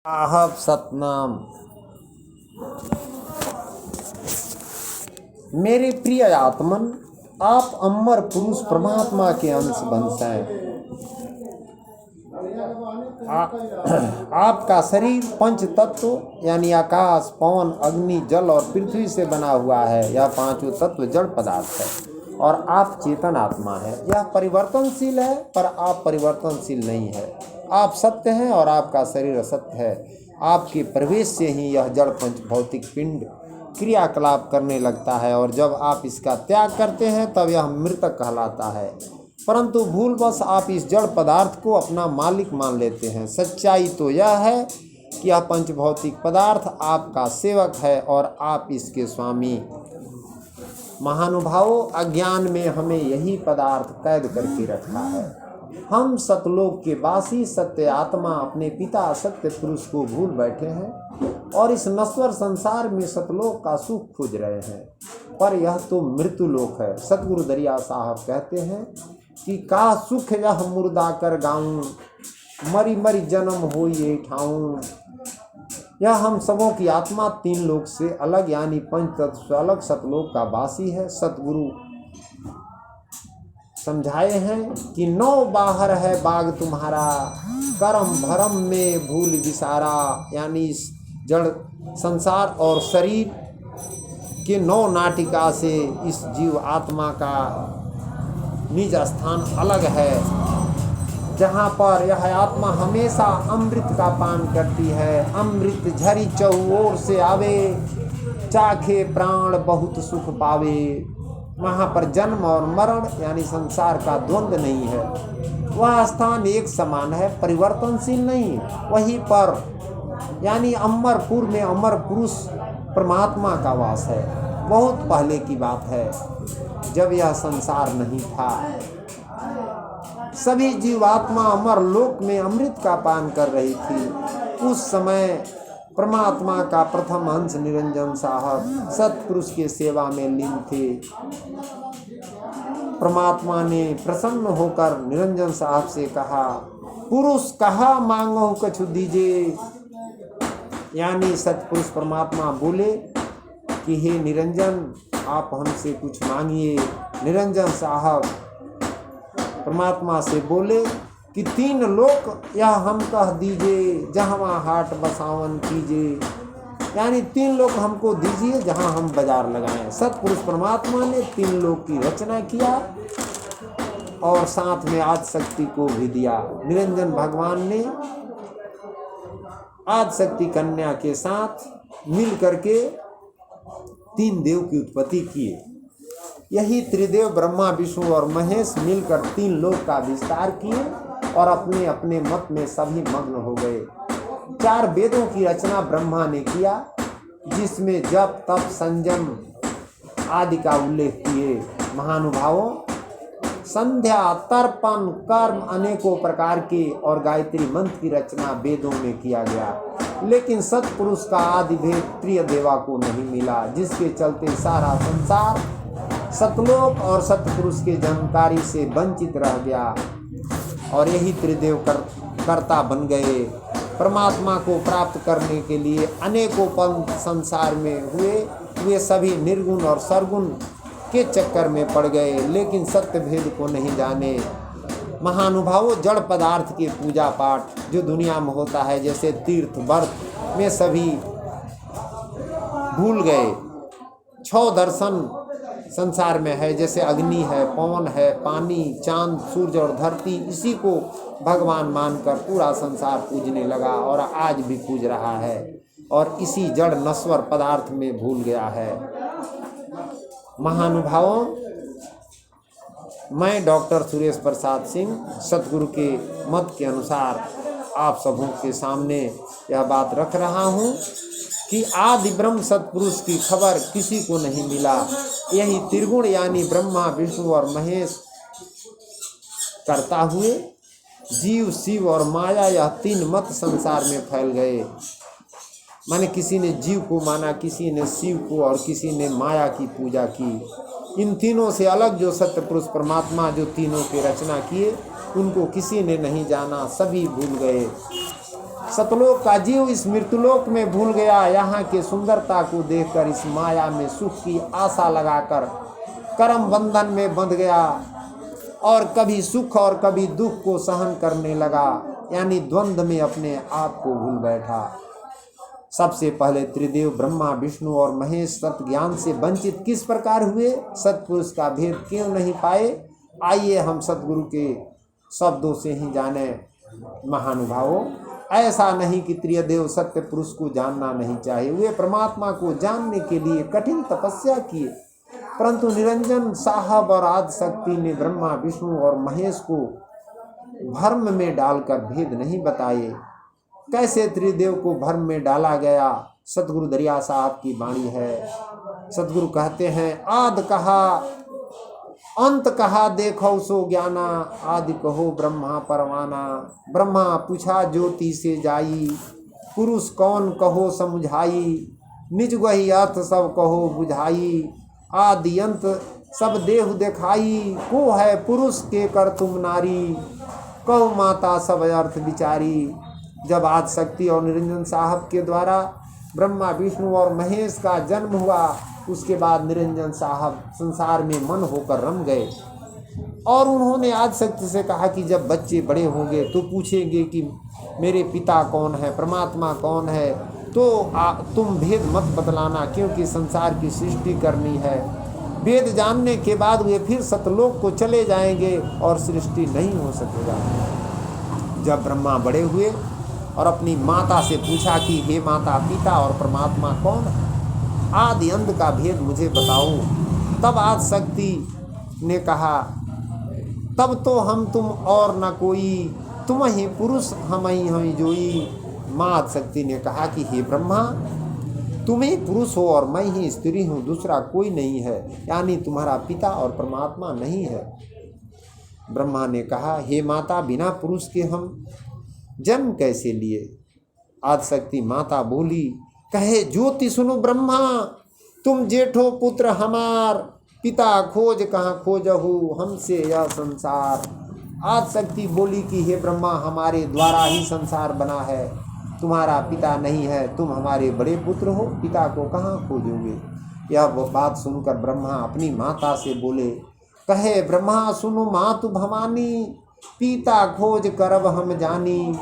आहब सतनाम। मेरे प्रिय आत्मन, आप अमर पुरुष परमात्मा के अंश वंश हैं। आपका शरीर पंच तत्व यानी आकाश, पवन, अग्नि, जल और पृथ्वी से बना हुआ है। यह पांचों तत्व जड़ पदार्थ है और आप चेतन आत्मा है। यह परिवर्तनशील है पर आप परिवर्तनशील नहीं है। आप सत्य हैं और आपका शरीर असत्य है। आपके प्रवेश से ही यह जड़ पंच भौतिक पिंड क्रियाकलाप करने लगता है और जब आप इसका त्याग करते हैं तब यह मृतक कहलाता है। परंतु भूलवश आप इस जड़ पदार्थ को अपना मालिक मान लेते हैं। सच्चाई तो यह है कि यह पंच भौतिक पदार्थ आपका सेवक है और आप इसके स्वामी। महानुभावों, अज्ञान में हमें यही पदार्थ कैद करके रखा है। हम सतलोक के वासी सत्य आत्मा अपने पिता सत्य पुरुष को भूल बैठे हैं और इस नश्वर संसार में सतलोक का सुख खोज रहे हैं, पर यह तो मृत्युलोक है। सतगुरु दरिया साहब कहते हैं कि का सुख यह मुर्दा कर गाऊं, मरी मरी जन्म हो ये ठाऊं। यह हम सबों की आत्मा तीन लोक से अलग यानी पंच तत्व से अलग सतलोक का वासी है। सतगुरु समझाए हैं कि नौ बाहर है बाग तुम्हारा, कर्म भरम में भूल विसारा। यानी इस जड़ संसार और शरीर के नौ नाटिका से इस जीव आत्मा का निज स्थान अलग है, जहाँ पर यह आत्मा हमेशा अमृत का पान करती है। अमृत झरी चहुओर से आवे, चाखे प्राण बहुत सुख पावे। वहाँ पर जन्म और मरण यानी संसार का द्वंद्व नहीं है। वह स्थान एक समान है, परिवर्तनशील नहीं। वहीं पर यानी अमरपुर में अमर पुरुष परमात्मा का वास है। बहुत पहले की बात है, जब यह संसार नहीं था। सभी जीवात्मा अमर लोक में अमृत का पान कर रही थी। उस समय परमात्मा का प्रथम हंस निरंजन साहब सतपुरुष के सेवा में लीन थे। परमात्मा ने प्रसन्न होकर निरंजन साहब से कहा, पुरुष कहा मांगो कछु दीजिए। यानी सतपुरुष परमात्मा बोले कि हे निरंजन, आप हमसे कुछ मांगिए। निरंजन साहब परमात्मा से बोले कि तीन लोक यह हम कह दीजिए, जहाँ हाट बसावन कीजिए। यानी तीन लोक हमको दीजिए जहाँ हम बाजार लगाएं। सतपुरुष परमात्मा ने तीन लोक की रचना किया और साथ में आदि शक्ति को भी दिया। निरंजन भगवान ने आदि शक्ति कन्या के साथ मिल करके तीन देव की उत्पत्ति किए। यही त्रिदेव ब्रह्मा विष्णु और महेश मिलकर तीन लोक का विस्तार किए और अपने अपने मत में सभी मग्न हो गए। चार वेदों की रचना ब्रह्मा ने किया, जिसमें जप तप संयम आदि का उल्लेख किए। महानुभावों, संध्या तर्पण कर्म अनेकों प्रकार के और गायत्री मंत्र की रचना वेदों में किया गया, लेकिन सतपुरुष का आदि भेद प्रिय देवा को नहीं मिला, जिसके चलते सारा संसार सतलोक और सतपुरुष के जानकारी से वंचित रह गया और यही त्रिदेव कर्ता बन गए। परमात्मा को प्राप्त करने के लिए अनेकों पंथ संसार में हुए सभी निर्गुण और सरगुण के चक्कर में पड़ गए, लेकिन सत्य भेद को नहीं जाने। महानुभावों, जड़ पदार्थ के पूजा पाठ जो दुनिया में होता है, जैसे तीर्थ व्रत में सभी भूल गए। 6 दर्शन संसार में है, जैसे अग्नि है, पवन है, पानी, चांद, सूर्य और धरती। इसी को भगवान मानकर पूरा संसार पूजने लगा और आज भी पूज रहा है और इसी जड़ नश्वर पदार्थ में भूल गया है। महानुभावों, मैं डॉक्टर सुरेश प्रसाद सिंह सतगुरु के मत के अनुसार आप सबों के सामने यह बात रख रहा हूँ कि आदि ब्रह्म सतपुरुष की खबर किसी को नहीं मिला। यही त्रिगुण यानी ब्रह्मा विष्णु और महेश करता हुए जीव शिव और माया, यह तीन मत संसार में फैल गए। माने किसी ने जीव को माना, किसी ने शिव को और किसी ने माया की पूजा की। इन तीनों से अलग जो सत्य पुरुष परमात्मा जो तीनों की रचना किए, उनको किसी ने नहीं जाना, सभी भूल गए। सतलोक का जीव इस मृत्युलोक में भूल गया। यहाँ के सुंदरता को देखकर इस माया में सुख की आशा लगाकर कर्म बंधन में बंध गया और कभी सुख और कभी दुख को सहन करने लगा, यानी द्वंद्व में अपने आप को भूल बैठा। सबसे पहले त्रिदेव ब्रह्मा विष्णु और महेश सत्य ज्ञान से वंचित किस प्रकार हुए, सत्पुरुष का भेद क्यों नहीं पाए, आइए हम सतगुरु के शब्दों से ही जाने। महानुभावों, ऐसा नहीं कि त्रिदेव सत्य पुरुष को जानना नहीं चाहिए, वे परमात्मा को जानने के लिए कठिन तपस्या किए, परंतु निरंजन साहब और आदिशक्ति ने ब्रह्मा विष्णु और महेश को भ्रम में डालकर भेद नहीं बताए। कैसे त्रिदेव को भ्रम में डाला गया, सतगुरु दरिया साहब की वाणी है। सतगुरु कहते हैं, आदि कहा अंत कहा देखो सो ज्ञाना, आदि कहो ब्रह्मा परवाना। ब्रह्मा पूछा ज्योति से जाई, पुरुष कौन कहो समझाई, निज वही अर्थ सब कहो बुझाई। आदि अंत सब देह दिखाई, को है पुरुष के कर तुम नारी, कहो माता सब अर्थ विचारी। जब आदिशक्ति और निरंजन साहब के द्वारा ब्रह्मा विष्णु और महेश का जन्म हुआ, उसके बाद निरंजन साहब संसार में मन होकर रम गए और उन्होंने आदिशक्ति से कहा कि जब बच्चे बड़े होंगे तो पूछेंगे कि मेरे पिता कौन है, परमात्मा कौन है, तो तुम भेद मत बतलाना, क्योंकि संसार की सृष्टि करनी है। वेद जानने के बाद वे फिर सतलोक को चले जाएंगे और सृष्टि नहीं हो सकेगा। जब ब्रह्मा बड़े हुए और अपनी माता से पूछा कि हे माता, पिता और परमात्मा कौन है, आदि अंत का भेद मुझे बताओ, तब आदिशक्ति ने कहा, तब तो हम तुम और न कोई, तुम ही पुरुष हम ही हैं जोई। माँ आदिशक्ति ने कहा कि हे ब्रह्मा, तुम ही पुरुष हो और मैं ही स्त्री हूँ, दूसरा कोई नहीं है, यानी तुम्हारा पिता और परमात्मा नहीं है। ब्रह्मा ने कहा, हे माता, बिना पुरुष के हम जन्म कैसे लिए। आदिशक्ति माता बोली, कहे ज्योति सुनो ब्रह्मा, तुम जेठो पुत्र हमार, पिता खोज कहाँ खोजहु, हमसे यह संसार। आदिशक्ति बोली कि हे ब्रह्मा, हमारे द्वारा ही संसार बना है, तुम्हारा पिता नहीं है, तुम हमारे बड़े पुत्र हो, पिता को कहाँ खोजोगे। यह बात सुनकर ब्रह्मा अपनी माता से बोले, कहे ब्रह्मा सुनो मातु भवानी, पिता खोज करब हम जानी,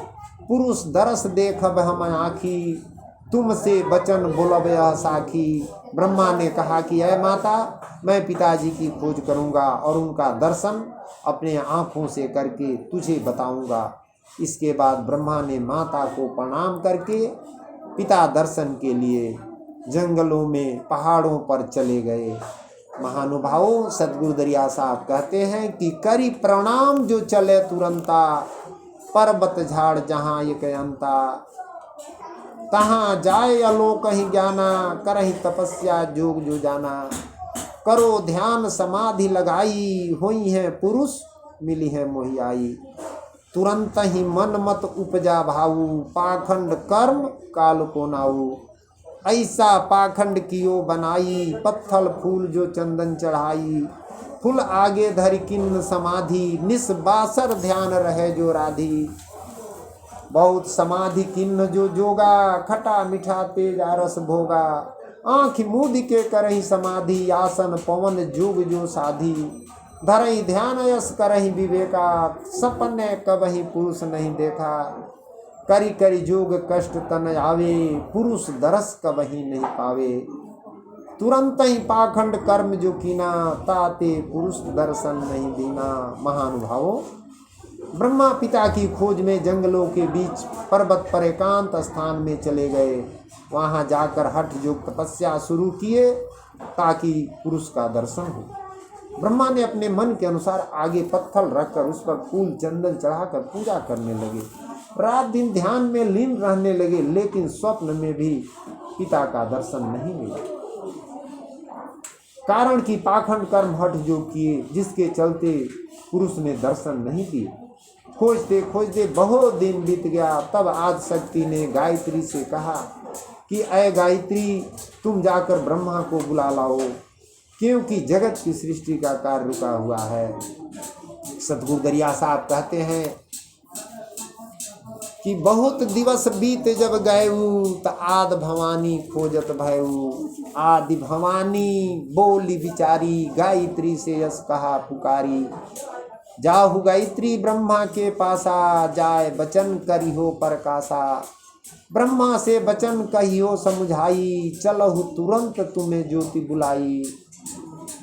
पुरुष दरस देखब हम आँखी, तुमसे बचन बोलब यह साखी। ब्रह्मा ने कहा कि अय माता, मैं पिताजी की खोज करूँगा और उनका दर्शन अपने आँखों से करके तुझे बताऊँगा। इसके बाद ब्रह्मा ने माता को प्रणाम करके पिता दर्शन के लिए जंगलों में पहाड़ों पर चले गए। महानुभावों, सतगुरु दरिया साहब कहते हैं कि करी प्रणाम जो चले तुरंता, पर्वत झाड़ जहाँ एक अंता, तहाँ जाए अलोक ही ज्ञाना, करही तपस्या जोग जो जाना। करो ध्यान समाधि लगाई, होई है पुरुष मिली है मोहियाई। तुरंत ही मन मत उपजा भाऊ, पाखंड कर्म काल को नाऊ। ऐसा पाखंड कियो बनाई, पत्थल फूल जो चंदन चढ़ाई। फूल आगे धरि किन्न समाधि, निस्बासर ध्यान रहे जो राधी। बहुत समाधि किन्न जो जोगा, खटा मीठा तेज आरस भोगा। आँख मूद के करही समाधि, आसन पवन जोग जो साधी। धरही ध्यान यस करही विवेका, सपने कबही पुरुष नहीं देखा। करी करी जोग कष्ट तन आवे, पुरुष दरस कबही नहीं पावे। तुरंत ही पाखंड कर्म जो कीना, ताते पुरुष दर्शन नहीं दीना। महानुभावों, ब्रह्मा पिता की खोज में जंगलों के बीच पर्वत पर एकांत स्थान में चले गए। वहां जाकर हठ योग तपस्या शुरू किए ताकि पुरुष का दर्शन हो। ब्रह्मा ने अपने मन के अनुसार आगे पत्थर रखकर उस पर फूल चंदन चढ़ाकर पूजा करने लगे। रात दिन ध्यान में लीन रहने लगे, लेकिन स्वप्न में भी पिता का दर्शन नहीं मिला। कारण कि पाखंड कर्म हठ योग किए, जिसके चलते पुरुष ने दर्शन नहीं दिए। खोजते खोजते बहुत दिन बीत गया। तब आदिशक्ति ने गायत्री से कहा कि अय गायत्री, तुम जाकर ब्रह्मा को बुला लाओ, क्योंकि जगत की सृष्टि का कार्य रुका हुआ है। सतगुरु दरिया साहब कहते हैं कि बहुत दिवस बीत जब गएऊ त आद भवानी खोजत भयऊ। आदि भवानी बोली बिचारी, गायत्री से यस कहा पुकारी। जाहु गायत्री ब्रह्मा के पासा, जाय बचन करिहो प्रकाशा। ब्रह्मा से बचन कहियो समुझाई, चलहु तुरंत तुम्हें ज्योति बुलाई।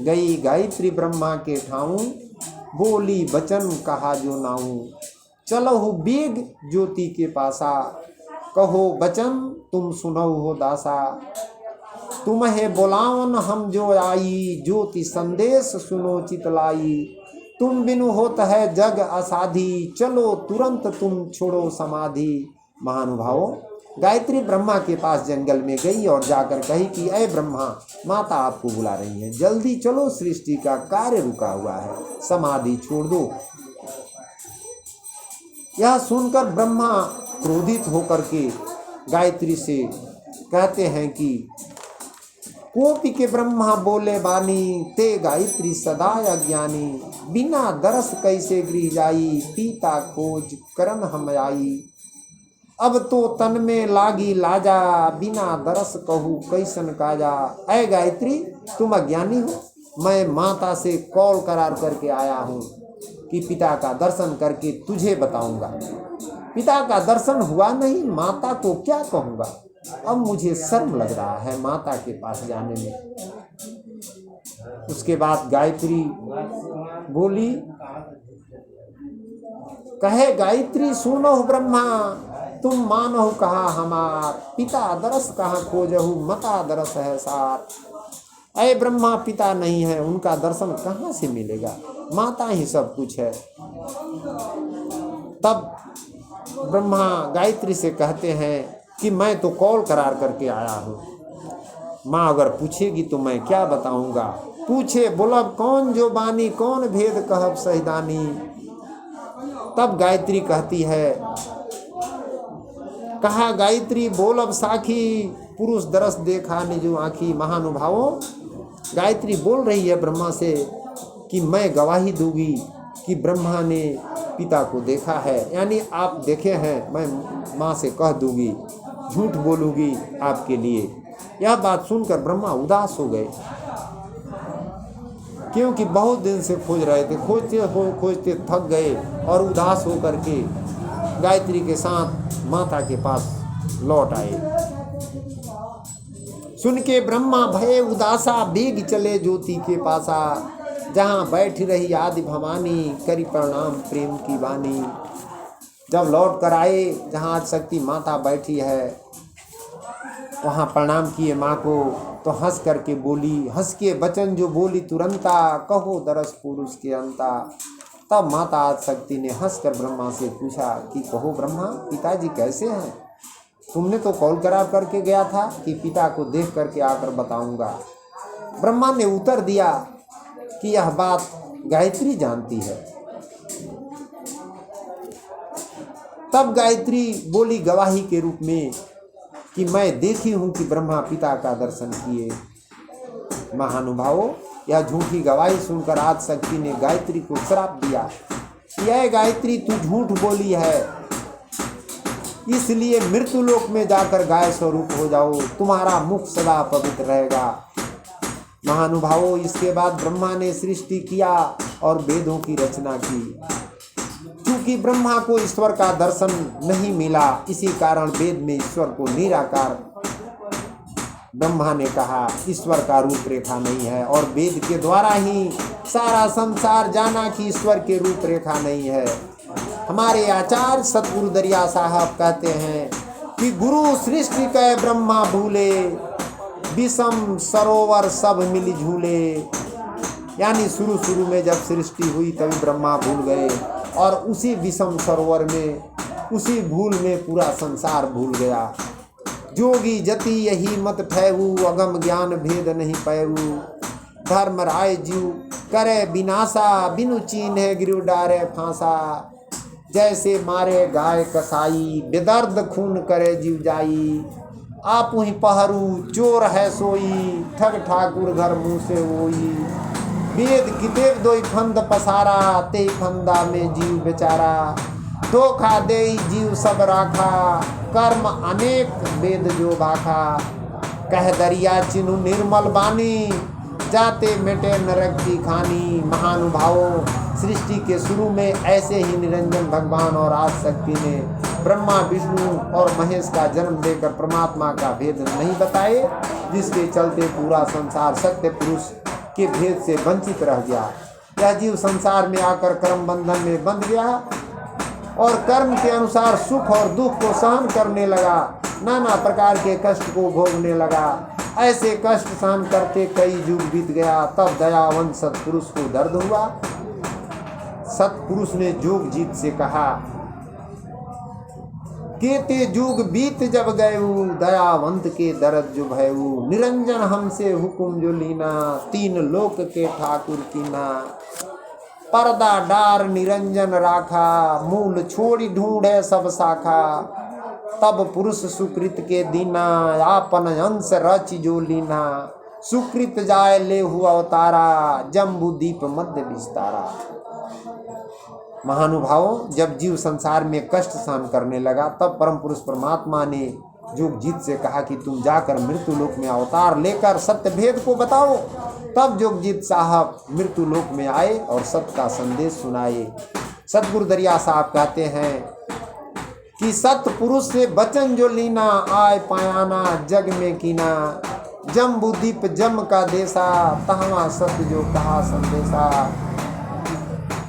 गई गायत्री ब्रह्मा के ठाऊं, बोली बचन कहा जो नाऊं। चलहु बेग ज्योति के पासा, कहो बचन तुम सुनऊ हो दासा। तुम्हें बुलावन हम जो आई, ज्योति संदेश सुनो चितलाई। तुम बिनु होत है जग असाधी, चलो तुरंत तुम छोड़ो समाधि। महानुभावों, गायत्री ब्रह्मा के पास जंगल में गई और जाकर कही कि अय ब्रह्मा, माता आपको बुला रही है, जल्दी चलो, सृष्टि का कार्य रुका हुआ है, समाधि छोड़ दो। यह सुनकर ब्रह्मा क्रोधित होकर के गायत्री से कहते हैं कि कोपी के ब्रह्मा बोले बानी, ते गायत्री सदा अज्ञानी। बिना दरस कैसे गृह जाई, पीता खोज करन हम आई। अब तो तन में लागी लाजा, बिना दरस कहू कैसन काजा। ऐ गायत्री, तुम अज्ञानी हो, मैं माता से कौल करार करके आया हूँ कि पिता का दर्शन करके तुझे बताऊंगा। पिता का दर्शन हुआ नहीं, माता को क्या कहूँगा। अब मुझे शर्म लग रहा है माता के पास जाने में। उसके बाद गायत्री बोली, कहे गायत्री सुनो ब्रह्मा, तुम मानहु कहा हमार। पिता दरस कहाँ खोजहु, मता दरस है साथ। अय ब्रह्मा, पिता नहीं है, उनका दर्शन कहाँ से मिलेगा, माता ही सब कुछ है। तब ब्रह्मा गायत्री से कहते हैं कि मैं तो कौल करार करके आया हूँ, माँ अगर पूछेगी तो मैं क्या बताऊंगा। पूछे बोलब कौन जो बानी, कौन भेद कहब सहिदानी। तब गायत्री कहती है, कहा गायत्री बोलब साखी, पुरुष दरस देखा निजु आँखी। महानुभावों, गायत्री बोल रही है ब्रह्मा से कि मैं गवाही दूंगी कि ब्रह्मा ने पिता को देखा है, यानी आप देखे हैं, मैं माँ से कह दूंगी, झूठ बोलूंगी आपके लिए। यह बात सुनकर ब्रह्मा उदास हो गए, क्योंकि बहुत दिन से खोज रहे थे, खोजते खोजते थक गए और उदास होकर के गायत्री के साथ माता के पास लौट आए। सुन के ब्रह्मा भय उदासा, बेग चले ज्योति के पासा। जहाँ बैठ रही आदि भवानी, करी प्रणाम प्रेम की वाणी। जब लौट कर आए जहाँ आज शक्ति माता बैठी है, वहाँ प्रणाम किए माँ को, तो हंस करके बोली, हंस के वचन जो बोली तुरंता, कहो दरस पुरुष के अंता। तब माता आज शक्ति ने हंसकर ब्रह्मा से पूछा कि कहो ब्रह्मा, पिताजी कैसे हैं? तुमने तो कौल करार करके गया था कि पिता को देख करके आकर बताऊंगा। ब्रह्मा ने उत्तर दिया कि यह बात गायत्री जानती है। तब गायत्री बोली गवाही के रूप में कि मैं देखी हूं कि ब्रह्मा पिता का दर्शन किए। महानुभावों, यह झूठी गवाही सुनकर आदि शक्ति ने गायत्री को श्राप दिया, यह गायत्री तू झूठ बोली है, इसलिए मृत्युलोक में जाकर गाय स्वरूप हो जाओ, तुम्हारा मुख सदा पवित्र रहेगा। महानुभावों, इसके बाद ब्रह्मा ने सृष्टि किया और वेदों की रचना की। क्योंकि ब्रह्मा को ईश्वर का दर्शन नहीं मिला, इसी कारण वेद में ईश्वर को निराकार ब्रह्मा ने कहा, ईश्वर का रूप रेखा नहीं है। और वेद के द्वारा ही सारा संसार जाना कि ईश्वर के रूप रेखा नहीं है। हमारे आचार्य सतगुरु दरिया साहब कहते हैं कि गुरु सृष्टि कै ब्रह्मा भूले, विषम सरोवर सब मिली झूले। यानी शुरू में जब सृष्टि हुई तभी ब्रह्मा भूल गए और उसी विषम सरोवर में, उसी भूल में पूरा संसार भूल गया। जोगी जति यही मत ठहू, अगम ज्ञान भेद नहीं पैऊ। धर्म राय जीव करे विनाशा, बिनु चीन्हे गिरु डारे फांसा। जैसे मारे गाय कसाई, बेदर्द खून करे जीव जाई। आप ही पहरू चोर है सोई, ठग ठाकुर घर मुँह से होई। वेद कितेब दोई फंद पसारा, ते फंदा में जीव बेचारा। धोखा दे जीव सब राखा, कर्म अनेक वेद जो भाखा। कह दरिया चिनु निर्मल बानी, जाते मिटे नरक की खानी। महानुभावों, सृष्टि के शुरू में ऐसे ही निरंजन भगवान और आदिशक्ति ने ब्रह्मा विष्णु और महेश का जन्म देकर परमात्मा का भेद नहीं बताए, जिसके चलते पूरा संसार सत्य पुरुष के भेद से वंचित रह गया। यह जीव संसार में आकर कर्म बंधन में बंध गया और कर्म के अनुसार सुख और दुख को सहन करने लगा, नाना प्रकार के कष्ट को भोगने लगा। ऐसे कष्ट सहन करके कई युग बीत गया, तब दयावंत सत्पुरुष को दर्द हुआ। सत्पुरुष ने जोग जीत से कहा, केते युग बीत जब गयऊ, दयावंत के दर्द जो भयऊ। निरंजन हमसे हुकुम जो लीना, तीन लोक के ठाकुर कीना। पर्दा डार निरंजन राखा, मूल छोड़ी ढूंढे सब शाखा। तब पुरुष सुकृत के दीना, आपन अंश रच जो लीना। सुकृत जाय ले हुआ अवतारा, जम्बू दीप मध्य विस्तारा। महानुभावों, जब जीव संसार में कष्ट सहन करने लगा, तब परम पुरुष परमात्मा ने जोगजीत से कहा कि तुम जाकर मृत्यु लोक में अवतार लेकर सत्य भेद को बताओ। तब जोगजीत साहब मृत्यु लोक में आए और सत्य का संदेश सुनाए। सतगुरु दरिया साहब कहते हैं कि सत्य पुरुष से वचन जो लीना, आय पायाना जग में कीना। जम्बू दीप जम का देसा, तहवा सत्य जो कहा संदेशा।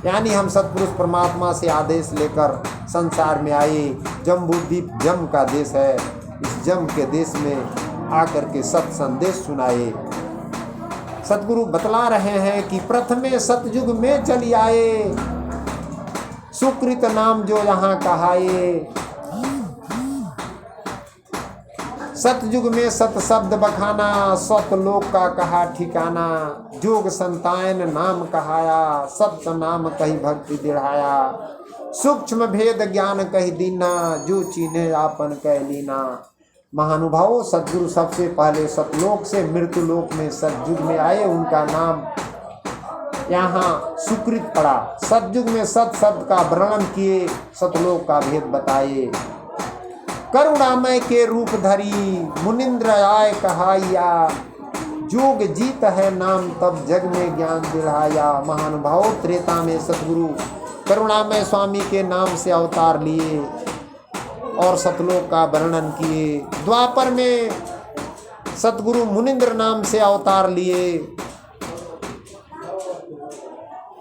यानी हम सतपुरुष परमात्मा से आदेश लेकर संसार में आए। जम्बूद्वीप जम का देश है, इस जम के देश में आकर के सत संदेश सुनाए। सतगुरु बतला रहे हैं कि प्रथमे सतयुग में चली आए, सुकृत नाम जो यहाँ कहाए। सतयुग में सत शब्द बखाना, सतलोक का कहा ठिकाना। जोग संतान नाम कहाया, सत्य नाम कही भक्ति दिढ़ाया। सूक्ष्म भेद ज्ञान कही दीना, जो चीन्हे आपन कह लीना। महानुभावों, सतगुरु सबसे पहले सतलोक से मृत्यु लोक में सतयुग में आए, उनका नाम यहाँ सुकृत पड़ा। सतयुग में सत शब्द का वर्णन किए, सतलोक का भेद बताए। करुणामय के रूप धरी, मुनिंद्र आय कहाया। जोग जीत है नाम, तब जग में ज्ञान दिलाया। महानुभाव, त्रेता में सतगुरु करुणामय स्वामी के नाम से अवतार लिए और सतलोक का वर्णन किए। द्वापर में सतगुरु मुनिंद्र नाम से अवतार लिए।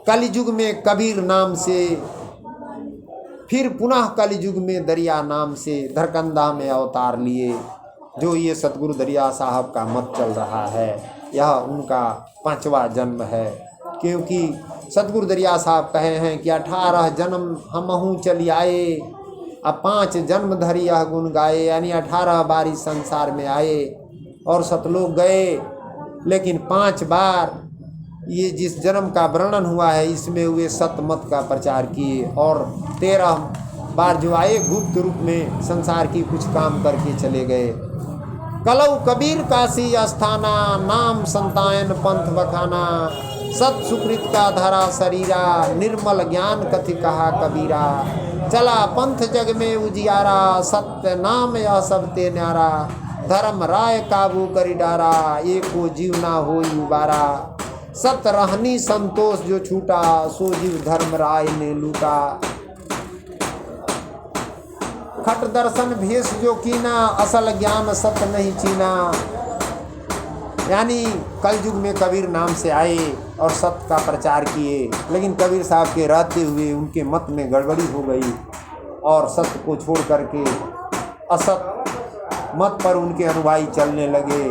कलियुग में कबीर नाम से, फिर पुनः कलियुग में दरिया नाम से धरकंदा में अवतार लिए। जो ये सतगुरु दरिया साहब का मत चल रहा है, यह उनका 5वां जन्म है। क्योंकि सतगुरु दरिया साहब कहे हैं कि 18 जन्म हमहू चली आए, अब 5 जन्म धरी यह गुण गाए। यानी 18 बार इस संसार में आए और सतलोक गए, लेकिन 5 बार ये जिस जन्म का वर्णन हुआ है, इसमें वे सत्य मत का प्रचार किए। और 13 बार जो आए, गुप्त रूप में संसार की कुछ काम करके चले गए। कलौ कबीर काशी अस्थाना, नाम संतायन पंथ बखाना। सत सुकृत का धरा शरीरा, निर्मल ज्ञान कथि कहा कबीरा। चला पंथ जग में उजियारा, सत्य नाम यह सबते न्यारा। धर्म राय काबू करी डारा, एको जीव ना होई उबारा। सत रहनी संतोष जो छूटा, सो जीव धर्म राय ने लूटा। खट दर्शन भेष जो कीना, असल ज्ञान सत नहीं चीना। यानी कलयुग में कबीर नाम से आए और सत्य का प्रचार किए, लेकिन कबीर साहब के रहते हुए उनके मत में गड़बड़ी हो गई और सत्य को छोड़ करके असत मत पर उनके अनुयायी चलने लगे,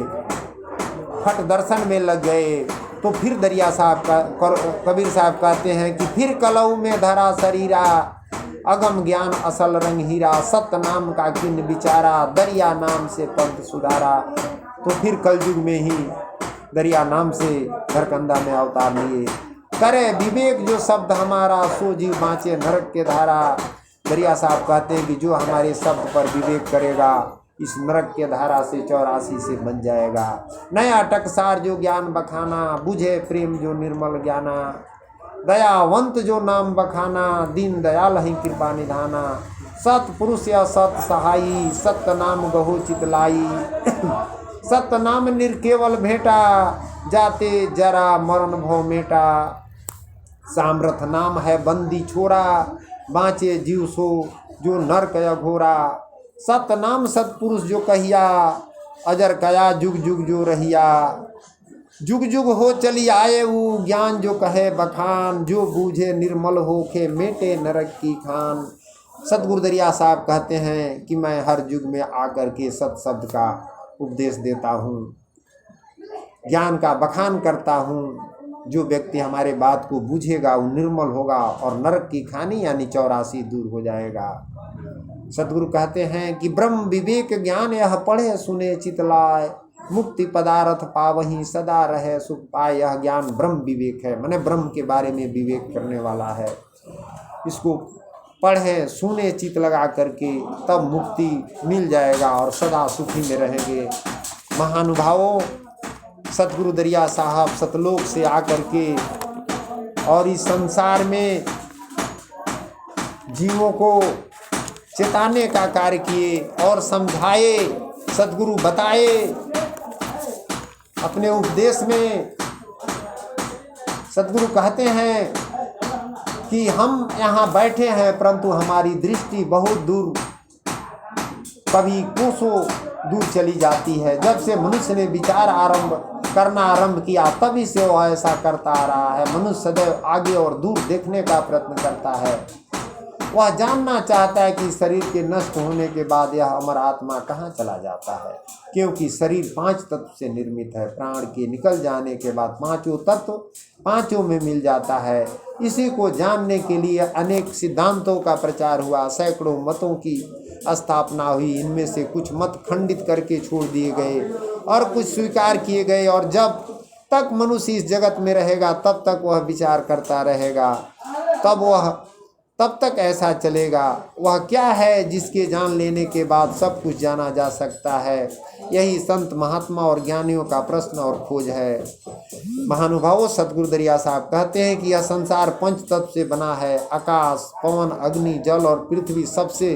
खट दर्शन में लग गए। तो फिर दरिया साहब का कबीर साहब कहते हैं कि फिर कलऊ में धरा शरीरा, अगम ज्ञान असल रंग हीरा। सत्य नाम का किन बिचारा, दरिया नाम से पंथ सुधारा। तो फिर कलयुग में ही दरिया नाम से धरकंदा में अवतार लिए। करे विवेक जो शब्द हमारा, सो जीव बाँचे नरक के धारा। दरिया साहब कहते हैं कि जो हमारे शब्द पर विवेक करेगा, इस नरक के धारा से 84 से बन जाएगा। नया टकसार जो ज्ञान बखाना, बुझे प्रेम जो निर्मल ज्ञाना। दयावंत जो नाम बखाना, दीन दयाल ही कृपा निधाना। सत पुरुष या सत सहाई, सत्य नाम गहो चितलाई। सत्य नाम निर्केवल भेटा, जाते जरा मरण भव मेटा। सामर्थ नाम है बंदी छोरा, बाँचे जीव सो जो नरक अघोरा। सत्य नाम सतपुरुष जो कहिया, अजर कया जुग जुग जो रहिया। जुग जुग हो चली आए वो, ज्ञान जो कहे बखान। जो बूझे निर्मल होके, मेटे नरक की खान। सतगुरु दरिया साहब कहते हैं कि मैं हर युग में आकर के सत शब्द का उपदेश देता हूँ, ज्ञान का बखान करता हूँ। जो व्यक्ति हमारे बात को बूझेगा वो निर्मल होगा और नरक की खानी यानी 84 दूर हो जाएगा। सतगुरु कहते हैं कि ब्रह्म विवेक ज्ञान यह पढ़े सुने चितलाय। मुक्ति पदार्थ पावहीं सदा रहे सुख पाए। यह ज्ञान ब्रह्म विवेक है, माने ब्रह्म के बारे में विवेक करने वाला है। इसको पढ़े सुने चित लगा करके, तब मुक्ति मिल जाएगा और सदा सुखी में रहेंगे। महानुभावों, सतगुरु दरिया साहब सतलोक से आकर के और इस संसार में जीवों को चेताने का कार्य किए और समझाए। सतगुरु बताए अपने उपदेश में। सतगुरु कहते हैं कि हम यहाँ बैठे हैं परंतु हमारी दृष्टि बहुत दूर, कभी कोसों दूर चली जाती है। जब से मनुष्य ने विचार करना आरंभ किया तभी से वो ऐसा करता आ रहा है। मनुष्य सदैव आगे और दूर देखने का प्रयत्न करता है। वह जानना चाहता है कि शरीर के नष्ट होने के बाद यह अमर आत्मा कहाँ चला जाता है, क्योंकि शरीर 5 तत्व से निर्मित है। प्राण के निकल जाने के बाद 5 तत्व 5 में मिल जाता है। इसी को जानने के लिए अनेक सिद्धांतों का प्रचार हुआ, सैकड़ों मतों की स्थापना हुई। इनमें से कुछ मत खंडित करके छोड़ दिए गए और कुछ स्वीकार किए गए। और जब तक मनुष्य इस जगत में रहेगा तब तक वह विचार करता रहेगा, तब तक ऐसा चलेगा। वह क्या है जिसके जान लेने के बाद सब कुछ जाना जा सकता है? यही संत महात्मा और ज्ञानियों का प्रश्न और खोज है। महानुभावों, सतगुरु दरिया साहब कहते हैं कि यह संसार 5 तत्व से बना है। आकाश, पवन, अग्नि, जल और पृथ्वी। सबसे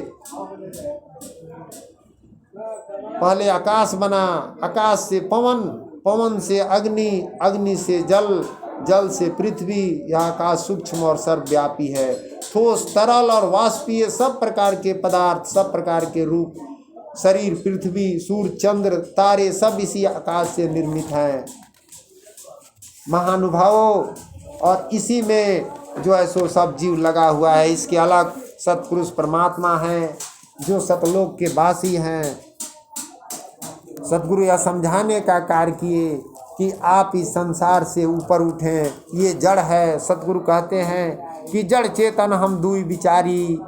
पहले आकाश बना, आकाश से पवन, पवन से अग्नि, अग्नि से जल, जल से पृथ्वी। यह आकाश सूक्ष्म और सर्वव्यापी है। ठोस, तरल और वाष्पीय सब प्रकार के पदार्थ, सब प्रकार के रूप, शरीर, पृथ्वी, सूर्य, चंद्र, तारे सब इसी आकाश से निर्मित हैं। महानुभावों, और इसी में जो है सो सब जीव लगा हुआ है। इसके अलग सतपुरुष परमात्मा हैं जो सतलोक के वासी हैं। सतगुरु यह समझाने का कार्य किए कि आप इस संसार से ऊपर उठें, ये जड़ है। सतगुरु कहते हैं कि जड़ चेतन हम दुई विचारी,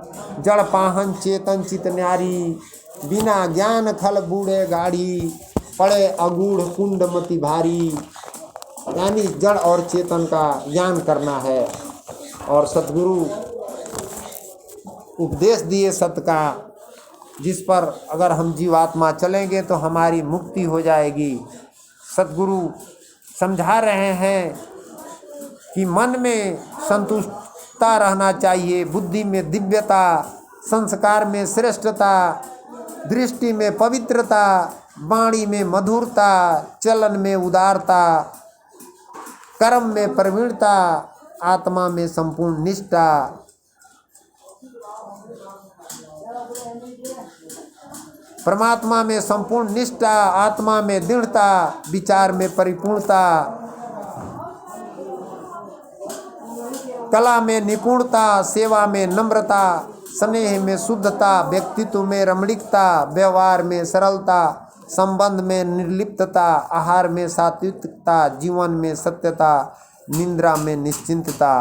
जड़ पाहन चेतन चित न्यारी। बिना ज्ञान खल बूढ़े गाड़ी, पड़े अगूढ़ कुंड मति भारी। यानी जड़ और चेतन का ज्ञान करना है। और सतगुरु उपदेश दिए सत्य का, जिस पर अगर हम जीवात्मा चलेंगे तो हमारी मुक्ति हो जाएगी। सतगुरु समझा रहे हैं कि मन में संतुष्टता रहना चाहिए, बुद्धि में दिव्यता, संस्कार में श्रेष्ठता, दृष्टि में पवित्रता, वाणी में मधुरता, चलन में उदारता, कर्म में प्रवीणता, आत्मा में संपूर्ण निष्ठा। परमात्मा में संपूर्ण निष्ठा, आत्मा में दृढ़ता, विचार में परिपूर्णता, कला में निपुणता, सेवा में नम्रता, स्नेह में शुद्धता, व्यक्तित्व में रमणीकता, व्यवहार में सरलता, संबंध में निर्लिप्तता, आहार में सात्विकता, जीवन में सत्यता, निद्रा में निश्चिंतता।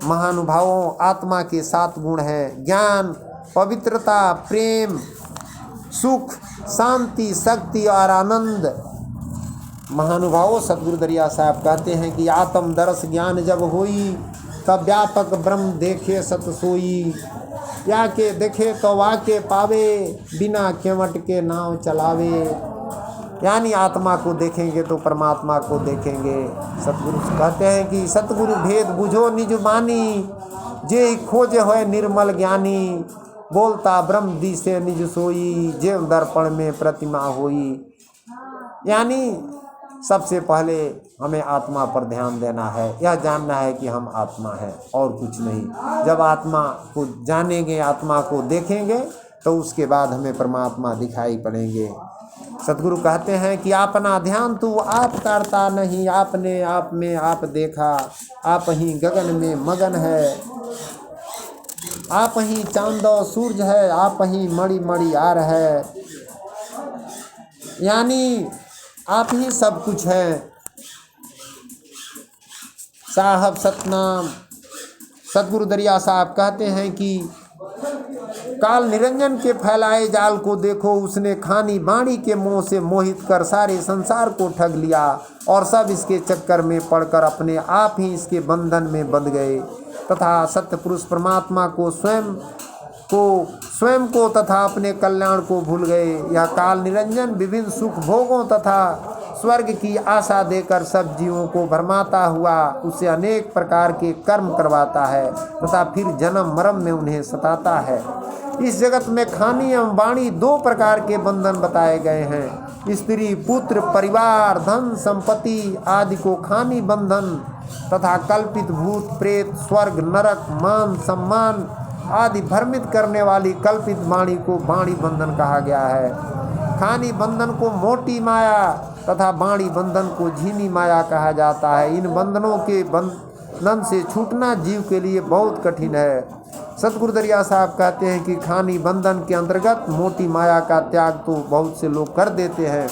महानुभावों, आत्मा के 7 गुण हैं: ज्ञान, पवित्रता, प्रेम, सुख, शांति, शक्ति और आनंद। महानुभावों, सतगुरु दरिया साहब कहते हैं कि आत्म दर्श ज्ञान जब होई, तब व्यापक ब्रह्म देखे सत सोई। या के देखे तो वाके पावे, बिना खेवट के नाव चलावे। यानी आत्मा को देखेंगे तो परमात्मा को देखेंगे। सतगुरु कहते हैं कि सतगुरु भेद बुझो निज बानी, जे खोज होए निर्मल ज्ञानी, बोलता ब्रह्म दिसे निज सोई, जे दर्पण में प्रतिमा होई। यानी सबसे पहले हमें आत्मा पर ध्यान देना है, यह जानना है कि हम आत्मा हैं और कुछ नहीं। जब आत्मा को जानेंगे, आत्मा को देखेंगे, तो उसके बाद हमें परमात्मा दिखाई पड़ेंगे। सतगुरु कहते हैं कि अपना ध्यान तू आप करता नहीं, आपने आप में आप देखा, आप ही गगन में मगन है, आप ही चांदो सूरज है, आप ही मणि मणियार है। यानी आप ही सब कुछ है। साहब सतनाम सतगुरु दरिया साहब कहते हैं कि काल निरंजन के फैलाए जाल को देखो, उसने खानी बाणी के मोह से मोहित कर सारे संसार को ठग लिया, और सब इसके चक्कर में पड़कर अपने आप ही इसके बंधन में बंध गए, तथा सत्य पुरुष परमात्मा को स्वयं को तथा अपने कल्याण को भूल गए। यह काल निरंजन विभिन्न सुख भोगों तथा स्वर्ग की आशा देकर सब जीवों को भरमाता हुआ उससे अनेक प्रकार के कर्म करवाता है, तथा फिर जन्म मरण में उन्हें सताता है। इस जगत में खानी एवं वाणी दो प्रकार के बंधन बताए गए हैं। स्त्री पुत्र परिवार धन संपत्ति आदि को खानी बंधन, तथा कल्पित भूत प्रेत स्वर्ग नरक मान सम्मान आदि भ्रमित करने वाली कल्पित वाणी को वाणी बंधन कहा गया है। खानी बंधन को मोटी माया तथा वाणी बंधन को झीनी माया कहा जाता है। इन बंधनों के बंधन से छूटना जीव के लिए बहुत कठिन है। सतगुरु दरिया साहब कहते हैं कि खानी बंधन के अंतर्गत मोटी माया का त्याग तो बहुत से लोग कर देते हैं,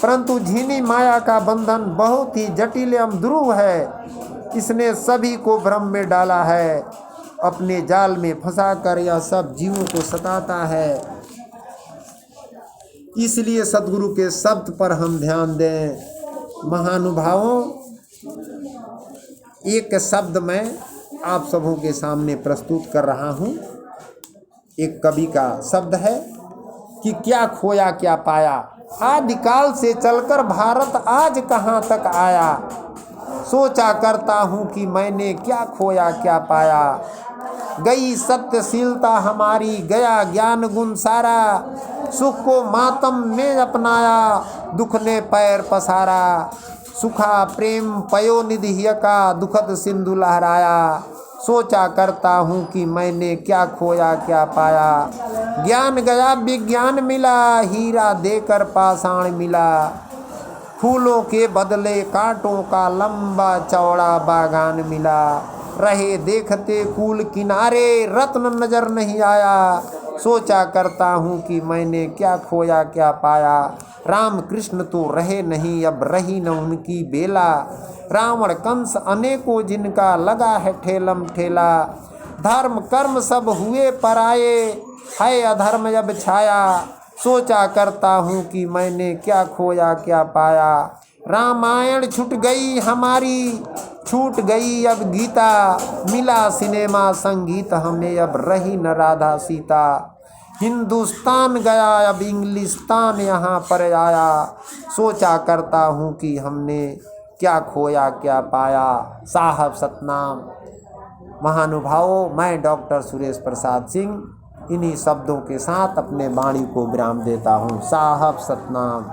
परंतु झीनी माया का बंधन बहुत ही जटिल एवं ध्रुव है। इसने सभी को भ्रम में डाला है, अपने जाल में फंसाकर यह सब जीवों को सताता है। इसलिए सतगुरु के शब्द पर हम ध्यान दें। महानुभावों, एक शब्द मैं आप सबों के सामने प्रस्तुत कर रहा हूँ। एक कवि का शब्द है कि क्या खोया क्या पाया, आदिकाल से चलकर भारत आज कहाँ तक आया। सोचा करता हूँ कि मैंने क्या खोया क्या पाया, गई सत्यशीलता हमारी गया ज्ञान गुण सारा। सुख को मातम ने अपनाया दुख ने पैर पसारा, सुखा प्रेम पयो निधिय का दुखद सिंधु लहराया। सोचा करता हूँ कि मैंने क्या खोया क्या पाया, ज्ञान गया विज्ञान मिला, हीरा देकर पाषाण मिला। फूलों के बदले कांटों का लंबा चौड़ा बागान मिला, रहे देखते कूल किनारे रत्न नजर नहीं आया। सोचा करता हूँ कि मैंने क्या खोया क्या पाया, राम कृष्ण तो रहे नहीं अब रही न उनकी बेला। रावण कंस अनेकों जिनका लगा है ठेलम ठेला, धर्म कर्म सब हुए पराये है अधर्म अब छाया। सोचा करता हूँ कि मैंने क्या खोया क्या पाया, रामायण छूट गई हमारी छूट गई अब गीता। मिला सिनेमा संगीत हमें अब रही न राधा सीता। हिंदुस्तान गया अब इंग्लिस्तान यहाँ पर आया। सोचा करता हूँ कि हमने क्या खोया क्या पाया। साहब सतनाम। महानुभावों, मैं डॉक्टर सुरेश प्रसाद सिंह इन्हीं शब्दों के साथ अपने वाणी को विराम देता हूँ। साहब सतनाम।